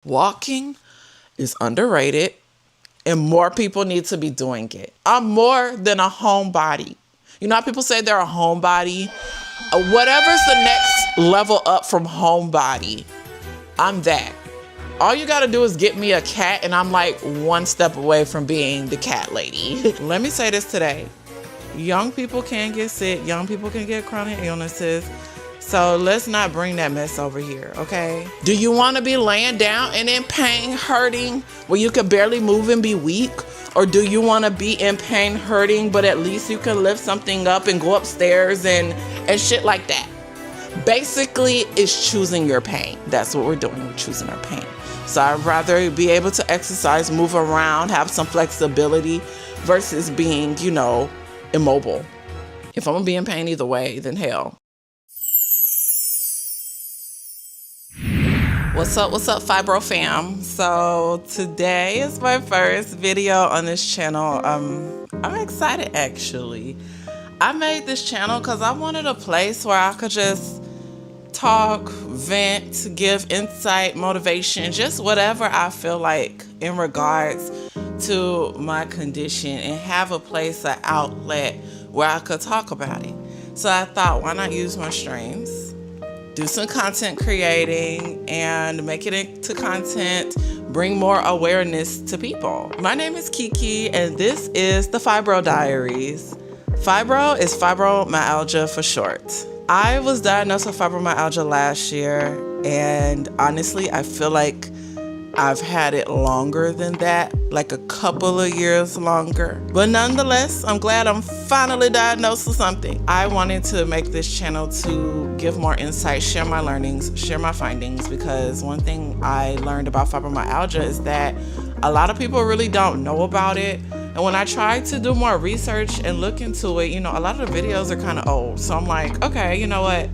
Walking is underrated and more people need to be doing it. I'm more than a homebody. You know how people say they're a homebody? Whatever's the next level up from homebody, I'm that. All you gotta do is get me a cat and I'm like one step away from being the cat lady. Let me say this today. Young people can get sick. Young people can get chronic illnesses. So let's not bring that mess over here, okay? Do you want to be laying down and in pain, hurting, where you can barely move and be weak? Or do you want to be in pain, hurting, but at least you can lift something up and go upstairs and shit like that? Basically, it's choosing your pain. That's what we're doing. We're choosing our pain. So I'd rather be able to exercise, move around, have some flexibility versus being, immobile. If I'm going to be in pain either way, then hell. What's up, Fibro fam? So today is my first video on this channel. I'm excited actually. I made this channel because I wanted a place where I could just talk, vent, give insight, motivation, just whatever I feel like in regards to my condition, and have a place, an outlet where I could talk about it. So I thought, why not use my streams? Do some content creating and make it into content, bring more awareness to people. My name is Keke and this is the FibroDiaries. Fibro is fibromyalgia for short. I was diagnosed with fibromyalgia last year, and honestly, I feel like I've had it longer than that, like a couple of years longer. But nonetheless, I'm glad I'm finally diagnosed with something. I wanted to make this channel to give more insight, share my learnings, share my findings, because one thing I learned about fibromyalgia is that a lot of people really don't know about it. And when I tried to do more research and look into it, a lot of the videos are kind of old. So I'm like, okay, you know what?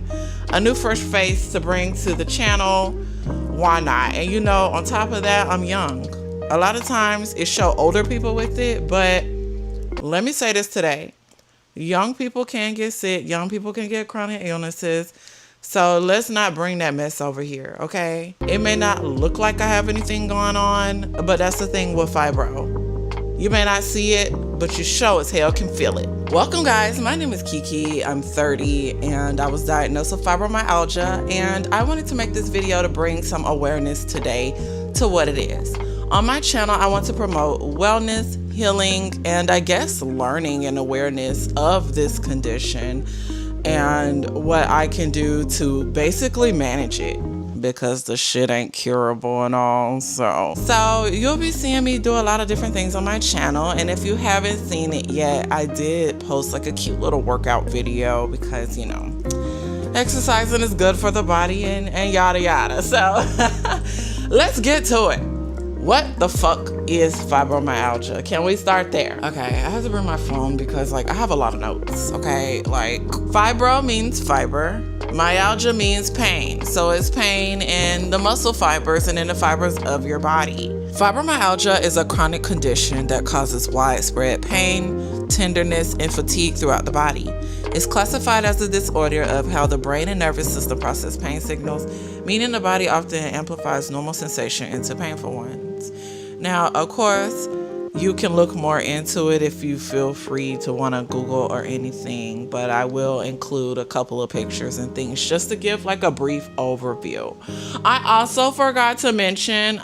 A new fresh face to bring to the channel. Why not? And on top of that, I'm young. A lot of times it show older people with it, but let me say this today. Young people can get sick. Young people can get chronic illnesses. So let's not bring that mess over here, okay? It may not look like I have anything going on, but that's the thing with fibro. You may not see it, but you sure as hell can feel it. Welcome guys, my name is Keke, I'm 30 and I was diagnosed with fibromyalgia, and I wanted to make this video to bring some awareness today to what it is. On my channel, I want to promote wellness, healing, and I guess learning and awareness of this condition and what I can do to basically manage it, because the shit ain't curable and all. So you'll be seeing me do a lot of different things on my channel, and if you haven't seen it yet, I did post like a cute little workout video because exercising is good for the body and yada yada. So let's get to it. What the fuck is fibromyalgia? Can we start there? Okay, I have to bring my phone because I have a lot of notes, okay? Fibro means fiber. Myalgia means pain. So it's pain in the muscle fibers and in the fibers of your body. Fibromyalgia is a chronic condition that causes widespread pain, tenderness, and fatigue throughout the body. It's classified as a disorder of how the brain and nervous system process pain signals, meaning the body often amplifies normal sensation into painful ones. Now, of course, you can look more into it if you feel free to want to Google or anything, but I will include a couple of pictures and things just to give a brief overview. I also forgot to mention,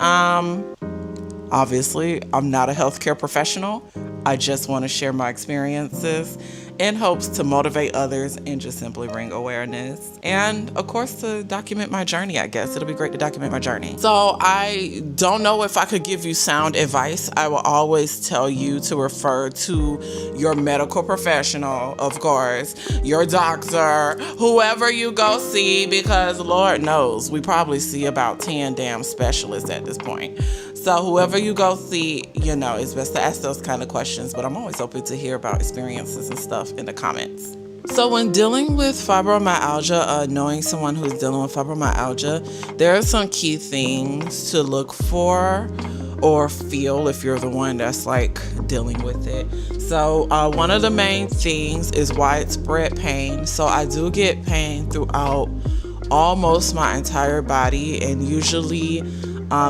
obviously, I'm not a healthcare professional. I just want to share my experiences in hopes to motivate others and just simply bring awareness. And of course, to document my journey, I guess. It'll be great to document my journey. So I don't know if I could give you sound advice. I will always tell you to refer to your medical professional, of course, your doctor, whoever you go see, because Lord knows, we probably see about 10 damn specialists at this point. So whoever you go see, it's best to ask those kind of questions, but I'm always open to hear about experiences and stuff in the comments. So when dealing with fibromyalgia, knowing someone who's dealing with fibromyalgia, there are some key things to look for or feel if you're the one that's dealing with it. So one of the main things is widespread pain. So I do get pain throughout almost my entire body, and usually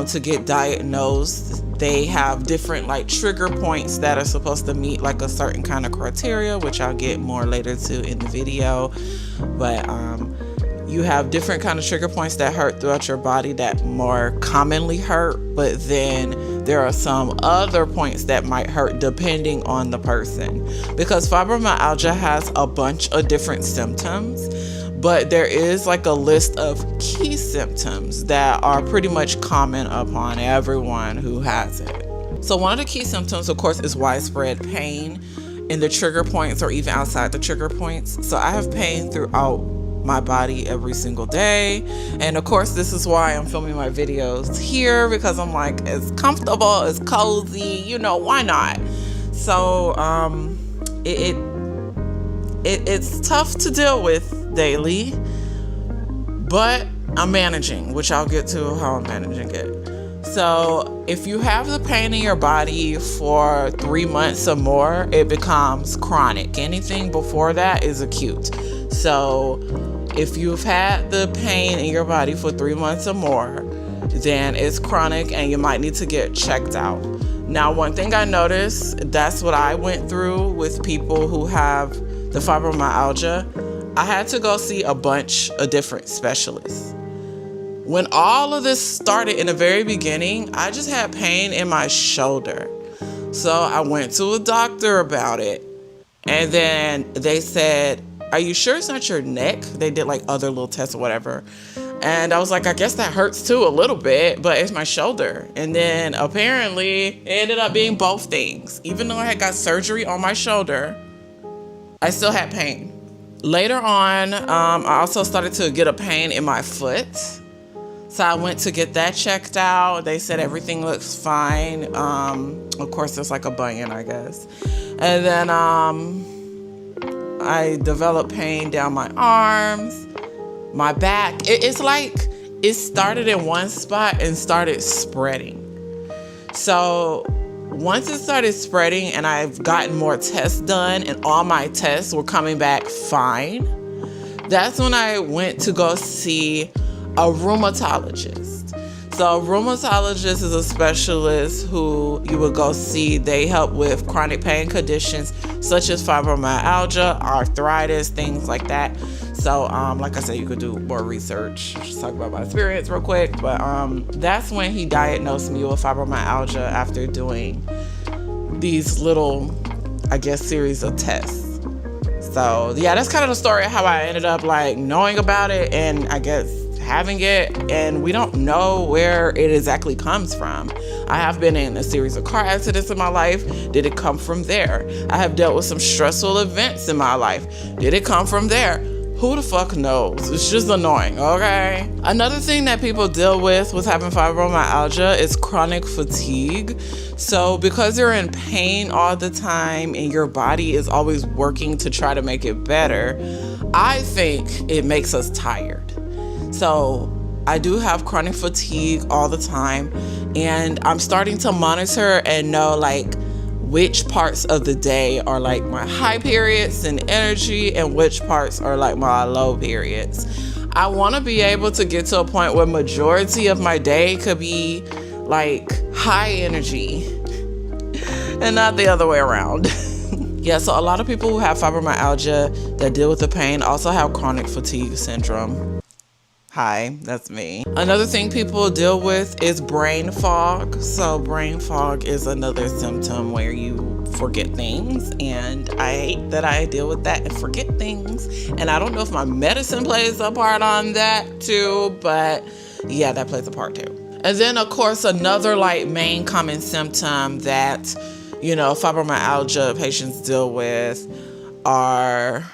to get diagnosed. They have different like trigger points that are supposed to meet like a certain kind of criteria, which I'll get more later to in the video. But you have different kind of trigger points that hurt throughout your body that more commonly hurt, but then there are some other points that might hurt depending on the person, because fibromyalgia has a bunch of different symptoms, but there is like a list of key symptoms that are pretty much common upon everyone who has it. So one of the key symptoms, of course, is widespread pain in the trigger points or even outside the trigger points. So I have pain throughout my body every single day. And of course, this is why I'm filming my videos here, because I'm like, it's comfortable, it's cozy, you know, why not? So it's tough to deal with daily, but I'm managing, which I'll get to how I'm managing it. So if you have the pain in your body for 3 months or more, it becomes chronic. Anything before that is acute. So if you've had the pain in your body for 3 months or more, then it's chronic and you might need to get checked out. Now, one thing I noticed, that's what I went through with people who have the fibromyalgia. I had to go see a bunch of different specialists. When all of this started in the very beginning, I just had pain in my shoulder. So I went to a doctor about it. And then they said, "Are you sure it's not your neck?" They did like other little tests or whatever. And I was like, I guess that hurts too a little bit, but it's my shoulder. And then apparently it ended up being both things. Even though I had got surgery on my shoulder, I still had pain. Later on, I also started to get a pain in my foot. So I went to get that checked out. They said everything looks fine. Of course, there's like a bunion, I guess. And then I developed pain down my arms, my back. It's like it started in one spot and started spreading. So once it started spreading and I've gotten more tests done and all my tests were coming back fine, that's when I went to go see a rheumatologist. So a rheumatologist is a specialist who you would go see. They help with chronic pain conditions such as fibromyalgia, arthritis, things like that. So like I said, you could do more research. Just talk about my experience real quick. But that's when he diagnosed me with fibromyalgia after doing these little, I guess, series of tests. So yeah, that's kind of the story of how I ended up like knowing about it and I guess having it, and we don't know where it exactly comes from. I have been in a series of car accidents in my life. Did it come from there? I have dealt with some stressful events in my life. Did it come from there? Who the fuck knows? It's just annoying, okay? Another thing that people deal with having fibromyalgia is chronic fatigue. So because you're in pain all the time and your body is always working to try to make it better, I think it makes us tired. So I do have chronic fatigue all the time, and I'm starting to monitor and know like which parts of the day are like my high periods and energy and which parts are like my low periods. I want to be able to get to a point where majority of my day could be like high energy and not the other way around. Yeah, so a lot of people who have fibromyalgia that deal with the pain also have chronic fatigue syndrome. Hi, that's me. Another thing people deal with is brain fog. So brain fog is another symptom where you forget things, and I hate that I deal with that and forget things. And I don't know if my medicine plays a part on that too, but yeah, that plays a part too. And then of course, another like main common symptom that, you know, fibromyalgia patients deal with are,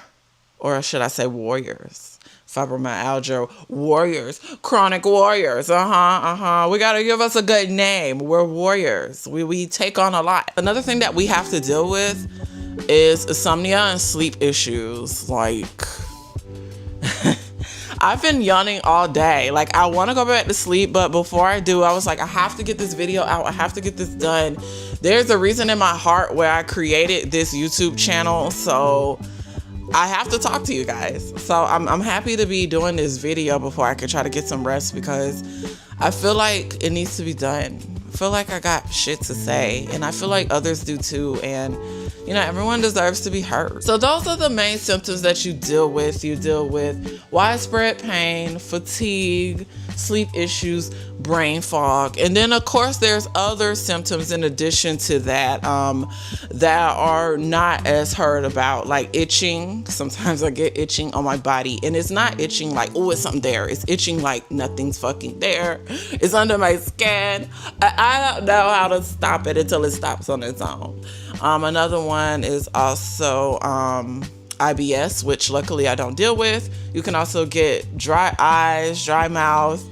or should I say warriors? Fibromyalgia warriors, chronic warriors. We gotta give us a good name. We're warriors. We take on a lot. Another thing that we have to deal with is insomnia and sleep issues. Like, I've been yawning all day. Like, I want to go back to sleep, but before I do, I was like, I have to get this video out. I have to get this done. There's a reason in my heart where I created this YouTube channel, so I have to talk to you guys. So I'm happy to be doing this video before I can try to get some rest, because I feel like it needs to be done. I feel like I got shit to say, and I feel like others do too. And everyone deserves to be heard. So those are the main symptoms that you deal with. You deal with widespread pain, fatigue, sleep issues, brain fog. And then of course there's other symptoms in addition to that that are not as heard about, like itching. Sometimes I get itching on my body, and it's not itching like, oh, it's something there. It's itching like nothing's fucking there. It's under my skin. I don't know how to stop it until it stops on its own. Another one is also IBS, which luckily I don't deal with. You can also get dry eyes, dry mouth,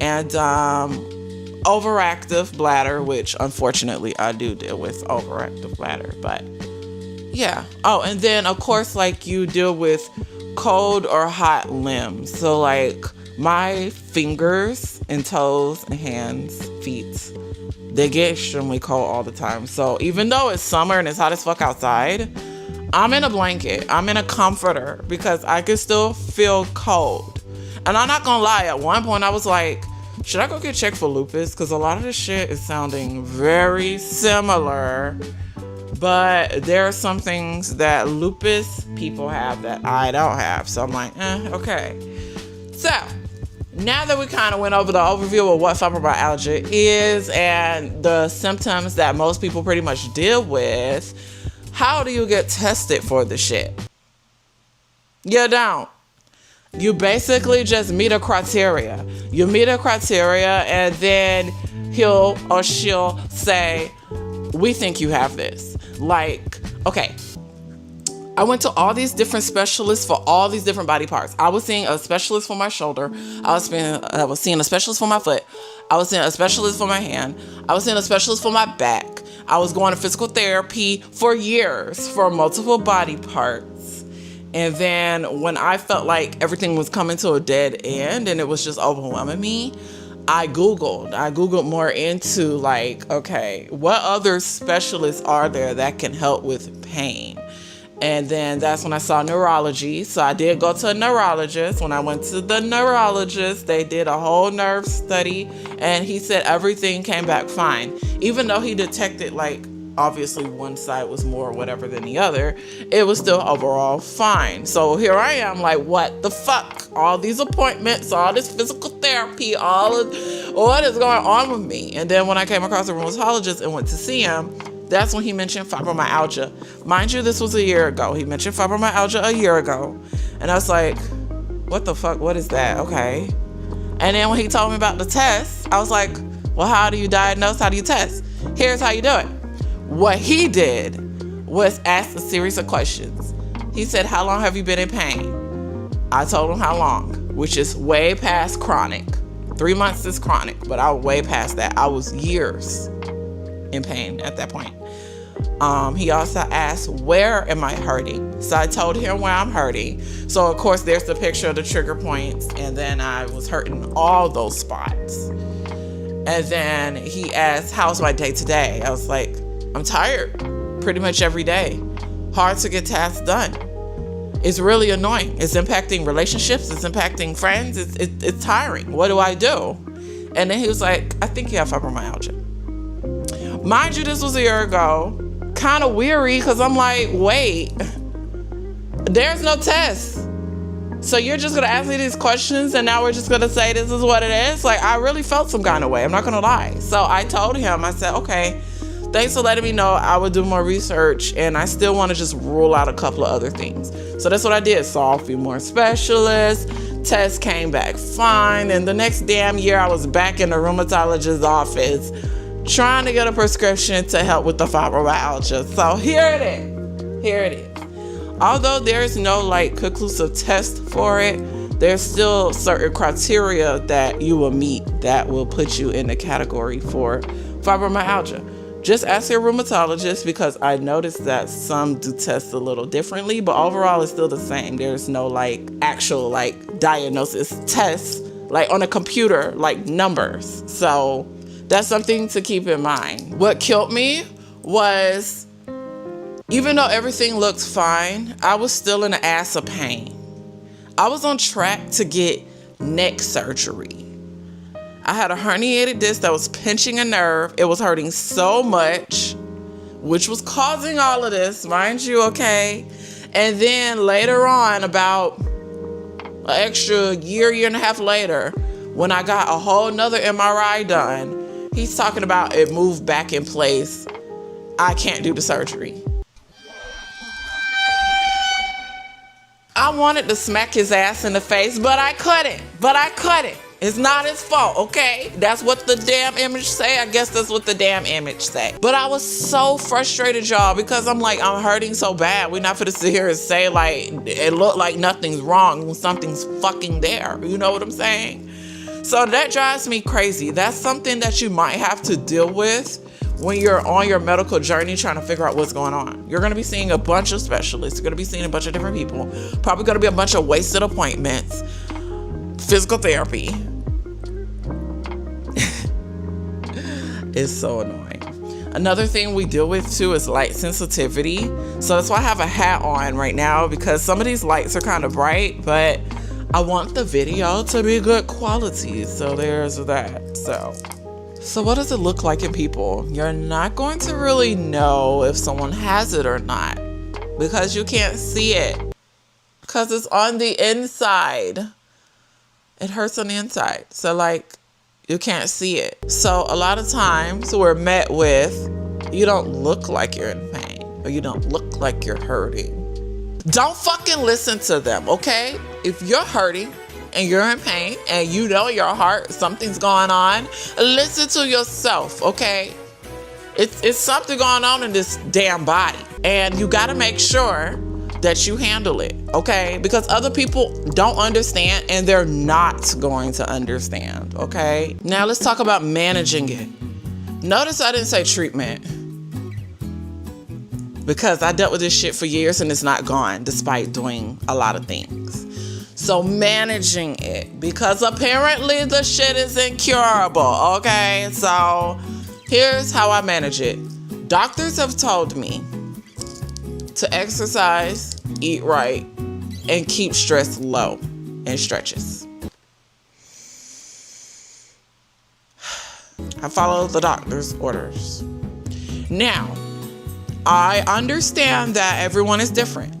and overactive bladder, which unfortunately I do deal with overactive bladder. But yeah. Oh, and then of course, like, you deal with cold or hot limbs. So like my fingers and toes and hands, feet, they get extremely cold all the time. So even though it's summer and it's hot as fuck outside, I'm in a blanket. I'm in a comforter because I can still feel cold. And I'm not gonna lie, at one point I was like, should I go get checked for lupus? Because a lot of this shit is sounding very similar. But there are some things that lupus people have that I don't have. So I'm like, okay. So now that we kind of went over the overview of what fibromyalgia is and the symptoms that most people pretty much deal with, how do you get tested for the shit? You don't. You basically just meet a criteria. You meet a criteria, and then he'll or she'll say, we think you have this. Like, okay, I went to all these different specialists for all these different body parts. I was seeing a specialist for my shoulder. I was seeing a specialist for my foot. I was seeing a specialist for my hand. I was seeing a specialist for my back. I was going to physical therapy for years for multiple body parts. And then when I felt like everything was coming to a dead end and it was just overwhelming me, I Googled more into like, okay, what other specialists are there that can help with pain? And then that's when I saw neurology. So I did go to a neurologist. When I went to the neurologist, they did a whole nerve study, and he said everything came back fine. Even though he detected, like, obviously one side was more whatever than the other, it was still overall fine. So here I am, like, what the fuck? All these appointments, all this physical therapy, what is going on with me? And then when I came across a rheumatologist and went to see him, that's when he mentioned fibromyalgia. Mind you, this was a year ago. He mentioned fibromyalgia a year ago. And I was like, what the fuck? What is that? Okay. And then when he told me about the test, I was like, well, how do you diagnose? How do you test? Here's how you do it. What he did was ask a series of questions. He said, how long have you been in pain? I told him how long, which is way past chronic. 3 months is chronic, but I was way past that. I was years in pain at that point. He also asked, where am I hurting? So I told him where I'm hurting. So of course there's the picture of the trigger points, and then I was hurting all those spots. And then he asked, how's my day today? I was like, I'm tired pretty much every day. Hard to get tasks done. It's really annoying. It's impacting relationships. It's impacting friends. It's tiring. What do I do? And then he was like, I think you have fibromyalgia. Mind you, this was a year ago. Kind of weary because I'm like, wait, there's no test. So you're just going to ask me these questions and now we're just going to say this is what it is? Like, I really felt some kind of way. I'm not going to lie. So I told him, I said, okay, thanks for letting me know. I would do more research, and I still want to just rule out a couple of other things. So that's what I did. Saw a few more specialists. Test came back fine. And the next damn year, I was back in the rheumatologist's office trying to get a prescription to help with the fibromyalgia. So here it is. Here it is. Although there's no like conclusive test for it, there's still certain criteria that you will meet that will put you in the category for fibromyalgia. Just ask your rheumatologist, because I noticed that some do test a little differently, but overall it's still the same. There's no like actual like diagnosis tests like on a computer, like numbers. So that's something to keep in mind. What killed me was, even though everything looked fine, I was still in the ass of pain. I was on track to get neck surgery. I had a herniated disc that was pinching a nerve. It was hurting so much, which was causing all of this, mind you, okay? And then later on, about an extra year and a half later, when I got a whole nother MRI done, he's talking about it moved back in place. I can't do the surgery. I wanted to smack his ass in the face, but I couldn't. It's not his fault, okay? That's what the damn image say. I guess that's what the damn image say. But I was so frustrated, y'all, because I'm like, I'm hurting so bad. We're not gonna sit here and say like, it looked like nothing's wrong when something's fucking there. You know what I'm saying? So that drives me crazy. That's something that you might have to deal with when you're on your medical journey trying to figure out what's going on. You're gonna be seeing a bunch of specialists. You're gonna be seeing a bunch of different people. Probably gonna be a bunch of wasted appointments. Physical therapy. It's so annoying. Another thing we deal with too is light sensitivity. So that's why I have a hat on right now, because some of these lights are kind of bright, but I want the video to be good quality. So there's that. So what does it look like in people? You're not going to really know if someone has it or not, because you can't see it, because it's on the inside. It hurts on the inside. So like, you can't see it. So a lot of times we're met with, you don't look like you're in pain, or you don't look like you're hurting. Don't fucking listen to them, okay? If you're hurting and you're in pain and you know your heart, something's going on, listen to yourself, okay? It's something going on in this damn body, and you gotta make sure that you handle it, okay? Because other people don't understand, and they're not going to understand, okay? Now let's talk about managing it. Notice I didn't say treatment, because I dealt with this shit for years and it's not gone despite doing a lot of things. So managing it, because apparently the shit is incurable, okay? So here's how I manage it. Doctors have told me to exercise, eat right, and keep stress low and stretches. I follow the doctor's orders. Now, I understand that everyone is different.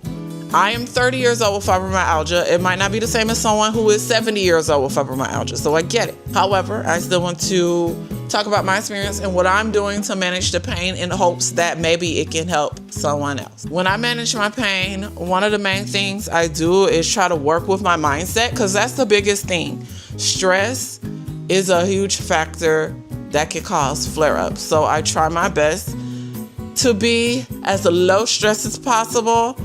I am 30 years old with fibromyalgia. It might not be the same as someone who is 70 years old with fibromyalgia, so I get it. However, I still want to talk about my experience and what I'm doing to manage the pain in hopes that maybe it can help someone else. When I manage my pain, one of the main things I do is try to work with my mindset, because that's the biggest thing. Stress is a huge factor that can cause flare-ups. So I try my best to be as low stress as possible.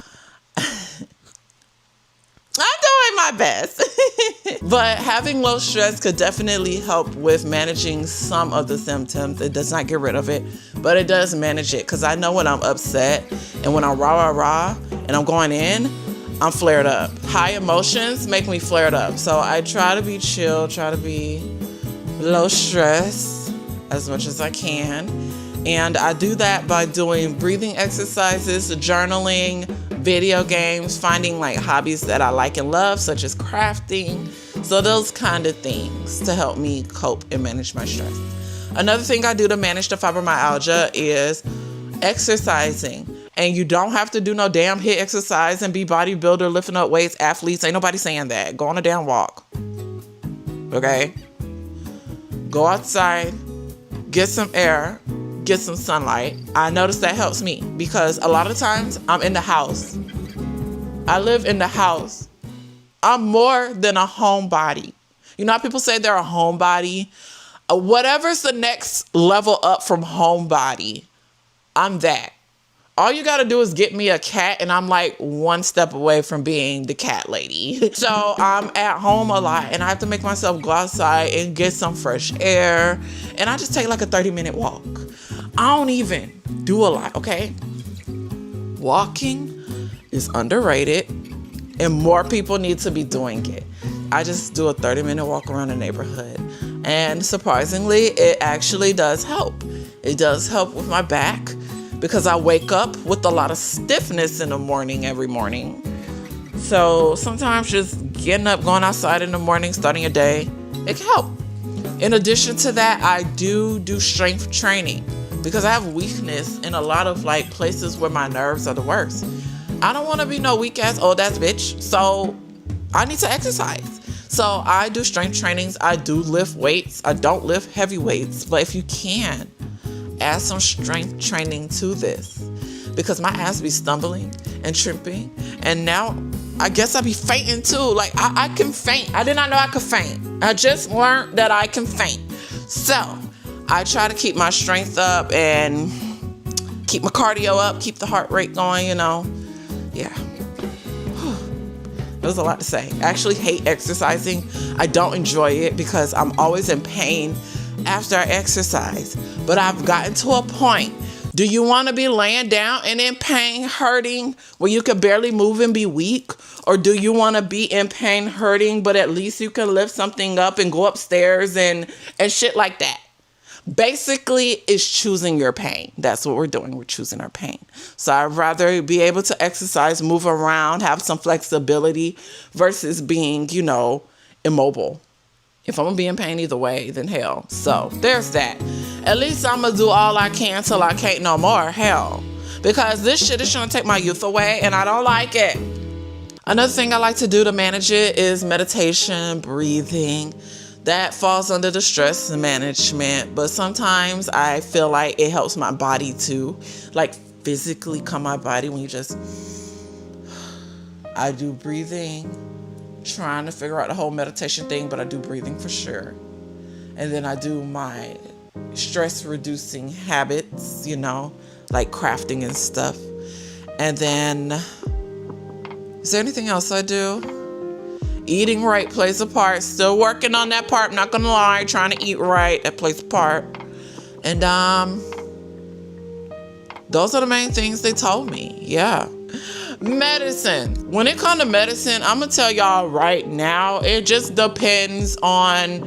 I'm doing my best. But having low stress could definitely help with managing some of the symptoms. It does not get rid of it, but it does manage it. Because I know when I'm upset and when I'm rah and I'm going in, I'm flared up. High emotions make me flared up. So I try to be chill, try to be low stress as much as I can. And I do that by doing breathing exercises, journaling, video games, finding like hobbies that I like and love, such as crafting. So those kind of things to help me cope and manage my stress. Another thing I do to manage the fibromyalgia is exercising. And you don't have to do no damn HIIT exercise and be bodybuilder, lifting up weights, athletes. Ain't nobody saying that. Go on a damn walk. Okay? Go outside, get some air, get some sunlight. I notice that helps me because a lot of times I'm in the house. I live in the house. I'm more than a homebody. You know how people say they're a homebody? Whatever's the next level up from homebody, I'm that. All you got to do is get me a cat and I'm like one step away from being the cat lady. So I'm at home a lot and I have to make myself go outside and get some fresh air. And I just take like a 30-minute walk. I don't even do a lot, okay? Walking is underrated and more people need to be doing it. I just do a 30-minute walk around the neighborhood. And surprisingly, it actually does help. It does help with my back, because I wake up with a lot of stiffness in the morning every morning. So sometimes just getting up, going outside in the morning, starting a day, it can help. In addition to that, I do strength training because I have weakness in a lot of like places where my nerves are the worst. I don't want to be no weak ass old ass bitch, so I need to exercise. So I do strength trainings. I do lift weights. I don't lift heavy weights, but if you can, add some strength training to this, because my ass be stumbling and tripping, and now I guess I be fainting too. Like I can faint. I did not know I could faint. I just learned that I can faint. So I try to keep my strength up and keep my cardio up, keep the heart rate going, you know. Yeah. There's a lot to say. I actually hate exercising. I don't enjoy it because I'm always in pain after I exercise. But I've gotten to a point. Do you want to be laying down and in pain, hurting, where you can barely move and be weak? Or do you want to be in pain, hurting, but at least you can lift something up and go upstairs and shit like that? Basically, it's choosing your pain. That's what we're doing. We're choosing our pain. So I'd rather be able to exercise, move around, have some flexibility versus being, you know, immobile. If I'm going to be in pain either way, then hell. So there's that. At least I'm going to do all I can till I can't no more. Hell. Because this shit is trying to take my youth away and I don't like it. Another thing I like to do to manage it is meditation, breathing. That falls under the stress management. But sometimes I feel like it helps my body too. Like physically calm my body when you just... I do breathing. Trying to figure out the whole meditation thing, but I do breathing for sure. And then I do my stress reducing habits, you know, like crafting and stuff. And then, is there anything else I do? Eating right plays a part. Still working on that part, not gonna lie. Trying to eat right, that plays a part. And those are the main things they told me. Yeah. Medicine. When it comes to medicine, I'm gonna tell y'all right now, it just depends on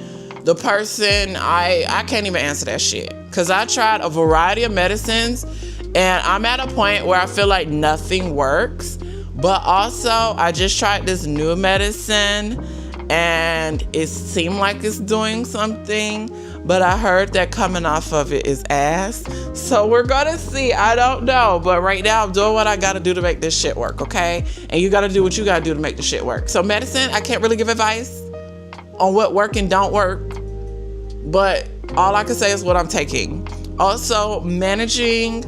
the person. I can't even answer that shit, because I tried a variety of medicines and I'm at a point where I feel like nothing works. But also I just tried this new medicine and it seemed like it's doing something, but I heard that coming off of it is ass. So we're gonna see. I don't know. But right now I'm doing what I gotta do to make this shit work, okay? And you gotta do what you gotta do to make the shit work. So medicine, I can't really give advice on what work and don't work. But all I can say is what I'm taking. Also, monitoring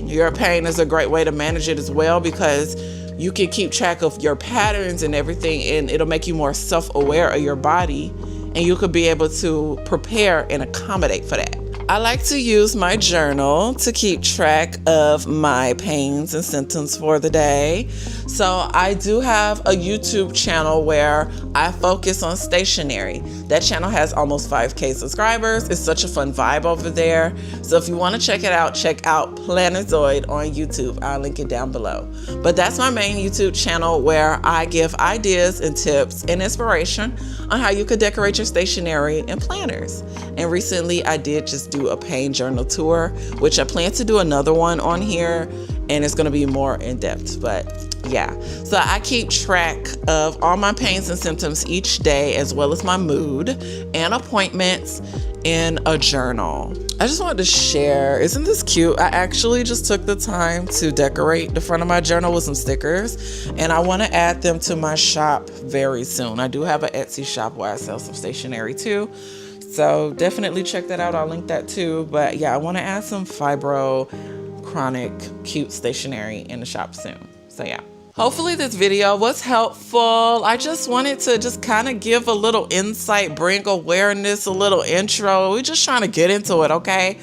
your pain is a great way to manage it as well, because you can keep track of your patterns and everything, and it'll make you more self-aware of your body, and you could be able to prepare and accommodate for that. I like to use my journal to keep track of my pains and symptoms for the day. So I do have a YouTube channel where I focus on stationery. That channel has almost 5K subscribers. It's such a fun vibe over there. So if you want to check it out, check out Planetoid on YouTube. I'll link it down below. But that's my main YouTube channel where I give ideas and tips and inspiration on how you could decorate your stationery and planners. And recently I did just do a pain journal tour, which I plan to do another one on here, and it's going to be more in depth. But yeah, so I keep track of all my pains and symptoms each day, as well as my mood and appointments in a journal. I just wanted to share, isn't this cute? I actually just took the time to decorate the front of my journal with some stickers, and I want to add them to my shop very soon. I do have an Etsy shop where I sell some stationery too. So definitely check that out. I'll link that too. But yeah, I want to add some fibro chronic cute stationery in the shop soon. So yeah. Hopefully this video was helpful. I just wanted to just kind of give a little insight, bring awareness, a little intro. We're just trying to get into it, okay?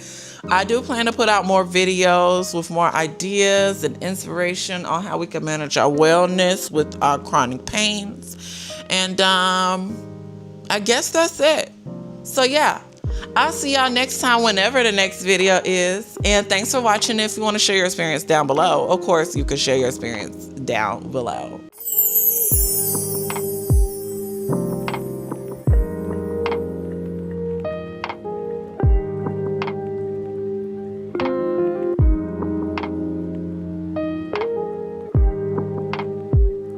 I do plan to put out more videos with more ideas and inspiration on how we can manage our wellness with our chronic pains. And I guess that's it. So yeah, I'll see y'all next time whenever the next video is. And thanks for watching. If you want to share your experience down below, of course, you can share your experience down below.